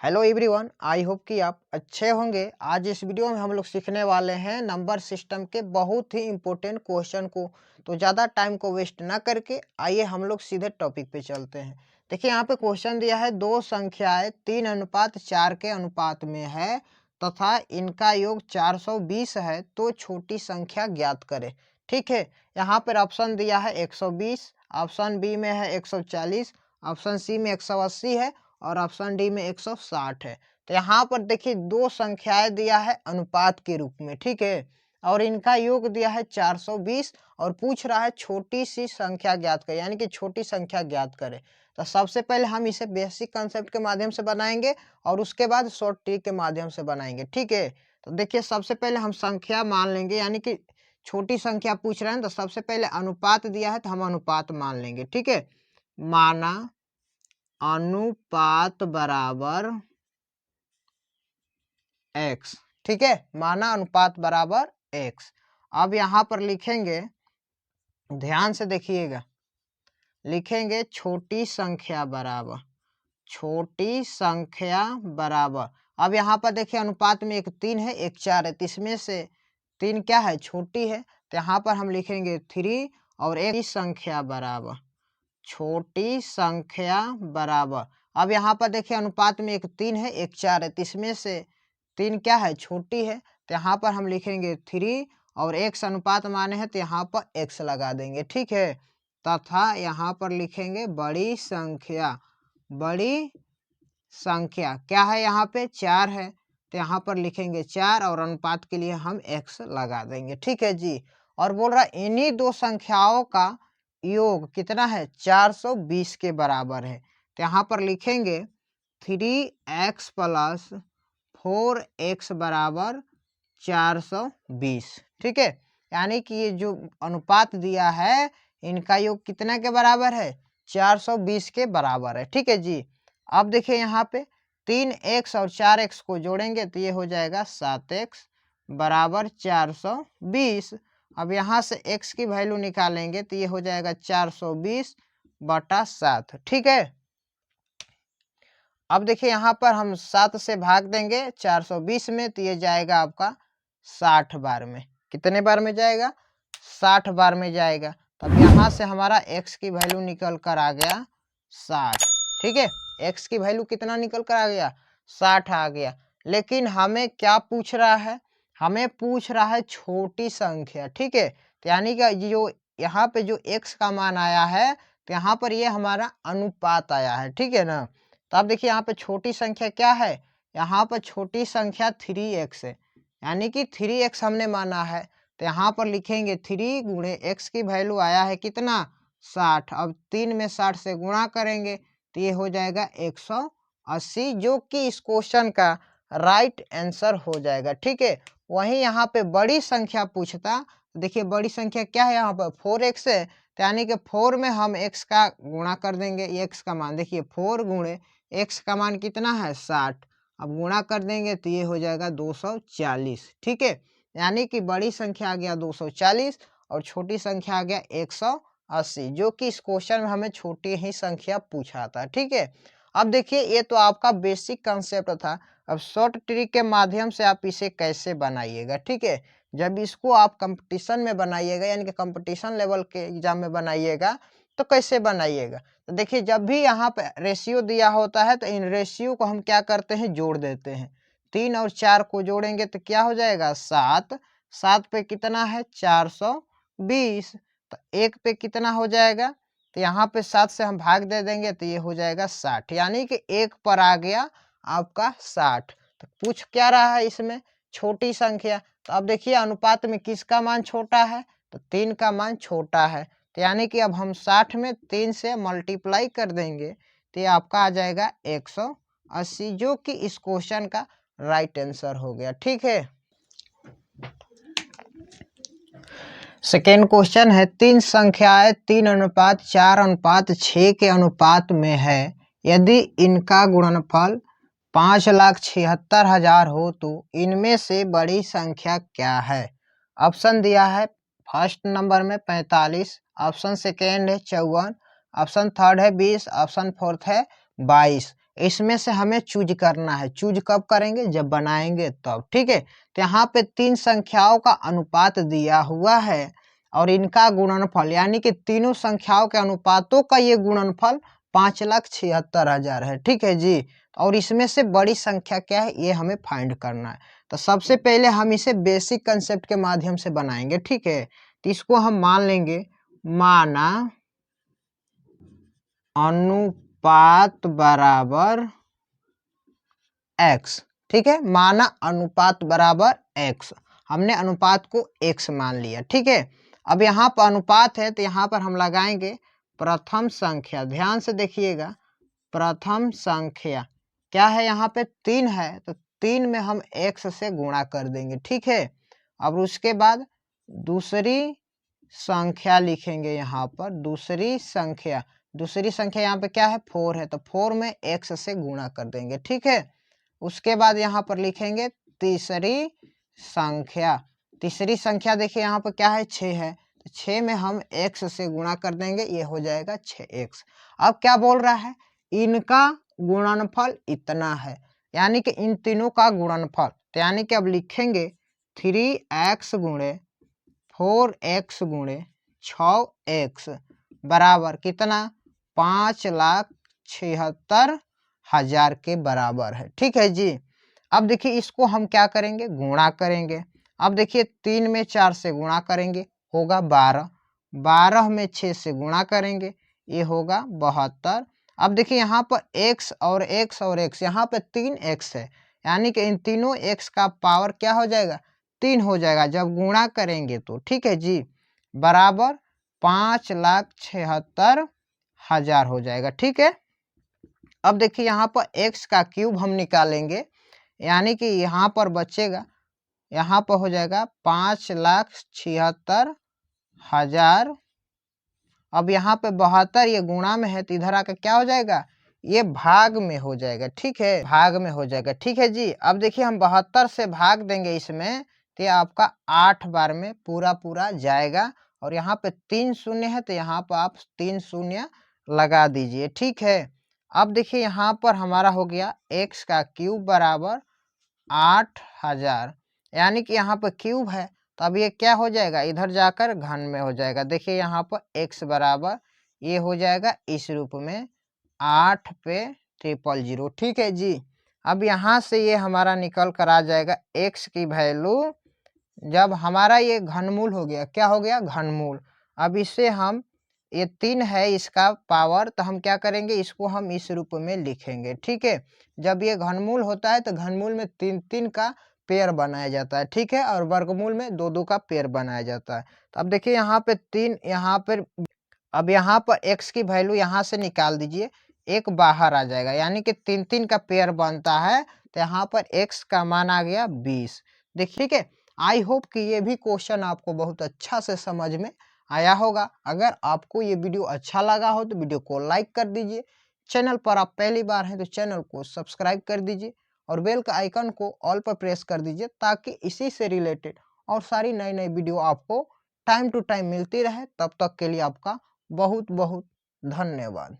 Hello everyone, I hope कि आप अच्छे होंगे। आज इस वीडियो में हम लोग सीखने वाले हैं नंबर सिस्टम के बहुत ही इम्पोर्टेंट क्वेश्चन को। तो ज़्यादा टाइम को वेस्ट ना करके आइए हम लोग सीधे टॉपिक पे चलते हैं। देखिए यहाँ पे क्वेश्चन दिया है, दो संख्याएं 3:4 के अनुपात में है तथा इनका योग 420 है, तो छोटी संख्या ज्ञात करें। ठीक है, यहाँ पर ऑप्शन दिया है 120, ऑप्शन बी में है 140, ऑप्शन सी में 180 है और ऑप्शन डी में 160 है। तो यहाँ पर देखिए दो संख्याएं दिया है अनुपात के रूप में, ठीक है, और इनका योग दिया है 420 और पूछ रहा है छोटी सी संख्या ज्ञात करें, यानी कि छोटी संख्या ज्ञात करें। तो सबसे पहले हम इसे बेसिक कंसेप्ट के माध्यम से बनाएंगे और उसके बाद शॉर्ट ट्रिक के माध्यम से बनाएंगे। ठीक है, तो देखिए सबसे पहले हम संख्या मान लेंगे, यानी कि छोटी संख्या पूछ रहे हैं तो सबसे पहले अनुपात दिया है तो हम अनुपात मान लेंगे। ठीक है, माना अनुपात बराबर x। ठीक है, माना अनुपात बराबर x। अब यहां पर लिखेंगे, ध्यान से देखिएगा, लिखेंगे छोटी संख्या बराबर, छोटी संख्या बराबर। अब यहाँ पर देखिए अनुपात में एक 3 है एक 4 है, तो इसमें से 3 क्या है, छोटी है, तो यहाँ पर हम लिखेंगे 3 और एक संख्या बराबर, छोटी संख्या बराबर। अब यहाँ पर देखिए अनुपात में एक 3 है एक 4 है, तो इसमें से 3 क्या है, छोटी है, तो यहाँ पर हम लिखेंगे 3 और x अनुपात माने हैं तो यहाँ पर x लगा देंगे। ठीक है, तथा यहाँ पर लिखेंगे बड़ी संख्या, बड़ी संख्या क्या है, यहाँ पे 4 है, तो यहाँ पर लिखेंगे 4 और अनुपात के लिए हम x लगा देंगे। ठीक है जी, और बोल रहा है इन्हीं दो संख्याओं का योग कितना है, 420 के बराबर है। तो यहाँ पर लिखेंगे 3x प्लस 4x बराबर 420। ठीक है, यानी कि ये जो अनुपात दिया है इनका योग कितना के बराबर है, 420 के बराबर है। ठीक है जी, अब देखिए यहाँ पे 3x और 4x को जोड़ेंगे तो ये हो जाएगा 7x बराबर 420। अब यहाँ से x की वैल्यू निकालेंगे तो ये हो जाएगा 420 बटा 7। ठीक है, अब देखिए यहाँ पर हम 7 से भाग देंगे 420 में, तो ये जाएगा आपका 60 बार में। कितने बार में जाएगा, 60 बार में जाएगा। तब यहाँ से हमारा x की वैल्यू निकल कर आ गया 60। ठीक है, x की वैल्यू कितना निकल कर आ गया, 60 आ गया। लेकिन हमें क्या पूछ रहा है, हमें पूछ रहा है छोटी संख्या। ठीक है, तो यानी कि जो यहाँ पे जो x का मान आया है तो यहाँ पर ये हमारा अनुपात आया है। ठीक है ना, तो अब देखिए यहाँ पे छोटी संख्या क्या है, यहाँ पर छोटी संख्या 3x है, यानी कि 3x हमने माना है। तो यहाँ पर लिखेंगे 3 गुणे x की वैल्यू आया है कितना, 60। अब 3 में 60 से गुणा करेंगे तो ये हो जाएगा 180, जो कि इस क्वेश्चन का राइट आंसर हो जाएगा। ठीक है, वहीं यहाँ पे बड़ी संख्या पूछता, देखिए बड़ी संख्या क्या है, यहाँ पर 4x है, तो यानी कि 4 में हम x का गुणा कर देंगे। x का मान देखिए 4 गुणे x का मान कितना है, 60। अब गुणा कर देंगे तो ये हो जाएगा 240। ठीक है, यानी कि बड़ी संख्या आ गया 240 और छोटी संख्या आ गया 180, जो कि इस क्वेश्चन में हमें छोटी ही संख्या पूछा था। ठीक है, अब देखिए ये तो आपका बेसिक कंसेप्ट था। अब शॉर्ट ट्रिक के माध्यम से आप इसे कैसे बनाइएगा। ठीक है, जब इसको आप कंपटीशन में बनाइएगा, यानी कि कंपटीशन लेवल के एग्जाम में बनाइएगा, तो कैसे बनाइएगा, तो देखिए जब भी यहाँ पे रेशियो दिया होता है तो इन रेशियो को हम क्या करते हैं, जोड़ देते हैं। 3 और 4 को जोड़ेंगे तो क्या हो जाएगा, 7। 7 पे कितना है, 420। तो 1 पे कितना हो जाएगा, तो यहाँ पे 7 से हम भाग दे देंगे तो ये हो जाएगा 60, यानी कि 1 पर आ गया आपका 60। तो पूछ क्या रहा है इसमें, छोटी संख्या। तो अब देखिए अनुपात में किसका मान छोटा है, तो 3 का मान छोटा है। तो यानी कि अब हम 60 में 3 से मल्टीप्लाई कर देंगे तो ये आपका आ जाएगा 180, जो कि इस क्वेश्चन का राइट आंसर हो गया। ठीक है, सेकेंड क्वेश्चन है, 3 संख्याएं 3:4:6 के अनुपात में है। यदि इनका गुणनफल 5,76,000 हो तो इनमें से बड़ी संख्या क्या है। ऑप्शन दिया है फर्स्ट नंबर में 45, ऑप्शन सेकेंड है 54, ऑप्शन थर्ड है 20, ऑप्शन फोर्थ है 22। इसमें से हमें चूज करना है। चूज कब करेंगे? जब बनाएंगे तब। ठीक है, तो यहाँ पे 3 संख्याओं का अनुपात दिया हुआ है और इनका गुणनफल यानी कि तीनों संख्याओं के अनुपातों का ये गुणनफल 5,76,000 है। ठीक है जी, और इसमें से बड़ी संख्या क्या है ये हमें फाइंड करना है। तो सबसे पहले हम इसे बेसिक कंसेप्ट के माध्यम से बनाएंगे। ठीक है, तो इसको हम मान लेंगे माना अनुपात बराबर x। ठीक है, माना अनुपात बराबर x, हमने अनुपात को x मान लिया। ठीक है, अब यहाँ पर अनुपात है तो यहाँ पर हम लगाएंगे प्रथम संख्या। ध्यान से देखिएगा, प्रथम संख्या क्या है? यहाँ पे 3 है तो 3 में हम x से गुणा कर देंगे। ठीक है, अब उसके बाद दूसरी संख्या लिखेंगे। यहाँ पर दूसरी संख्या यहाँ पे क्या है? 4 है तो 4 में x से गुणा कर देंगे। ठीक है, उसके बाद यहाँ पर लिखेंगे तीसरी संख्या। तीसरी संख्या देखिए यहाँ पर क्या है? 6 है तो 6 में हम x से गुणा कर देंगे, ये हो जाएगा 6x। अब क्या बोल रहा है? इनका गुणनफल इतना है, यानी कि इन तीनों का गुणनफल। तो यानी कि अब लिखेंगे 3x गुणे 4x गुणे 6x बराबर कितना? 5,76,000 के बराबर है। ठीक है जी, अब देखिए इसको हम क्या करेंगे? गुणा करेंगे। अब देखिए 3 में 4 से गुणा करेंगे, होगा 12। 12 में 6 से गुणा करेंगे, ये होगा 72। अब देखिए यहाँ पर x और x और x, यहाँ पे 3x है, यानी कि इन तीनों x का पावर क्या हो जाएगा? 3 हो जाएगा जब गुणा करेंगे तो। ठीक है जी, बराबर 5,76,000 हो जाएगा। ठीक है, अब देखिए यहाँ पर x का क्यूब हम निकालेंगे, यानी कि यहाँ पर बचेगा, यहाँ पर हो जाएगा 5,76,000। अब यहाँ पे 72 ये गुणा में है तो इधर आकर क्या हो जाएगा? ये भाग में हो जाएगा। ठीक है, भाग में हो जाएगा। ठीक है जी, अब देखिए हम 72 से भाग देंगे इसमें तो ये आपका 8 बार में पूरा पूरा जाएगा। और यहाँ पे 3 शून्य है तो यहाँ पर आप 3 शून्य लगा दीजिए। ठीक है, अब देखिए यहाँ पर हमारा हो गया x का क्यूब बराबर 8,000, यानी कि यहाँ पर क्यूब है तो अब ये क्या हो जाएगा? इधर जाकर घन में हो जाएगा। देखिए यहाँ पर x बराबर ये हो जाएगा इस रूप में 8 पे 000। ठीक है जी, अब यहाँ से ये हमारा निकल कर आ जाएगा x की वैल्यू, जब हमारा ये घनमूल हो गया, क्या हो गया? घनमूल। अब इसे हम, ये 3 है इसका पावर, तो हम क्या करेंगे? इसको हम इस रूप में लिखेंगे। ठीक है, जब ये घनमूल होता है तो घनमूल में 3 का पेयर बनाया जाता है। ठीक है, और वर्गमूल में 2 का पेयर बनाया जाता है। तो अब देखिए यहाँ पे 3, यहाँ पर अब यहाँ पर x की वैल्यू यहाँ से निकाल दीजिए, एक बाहर आ जाएगा, यानी कि 3 का पेयर बनता है तो यहाँ पर x का मान आ गया 20। देखिए, ठीक है, आई होप कि ये भी क्वेश्चन आपको बहुत अच्छा से समझ में आया होगा। अगर आपको ये वीडियो अच्छा लगा हो तो वीडियो को लाइक कर दीजिए। चैनल पर आप पहली बार हैं तो चैनल को सब्सक्राइब कर दीजिए और बेल का आइकन को ऑल पर प्रेस कर दीजिए, ताकि इसी से रिलेटेड और सारी नई नई वीडियो आपको टाइम टू टाइम मिलती रहे। तब तक के लिए आपका बहुत बहुत धन्यवाद।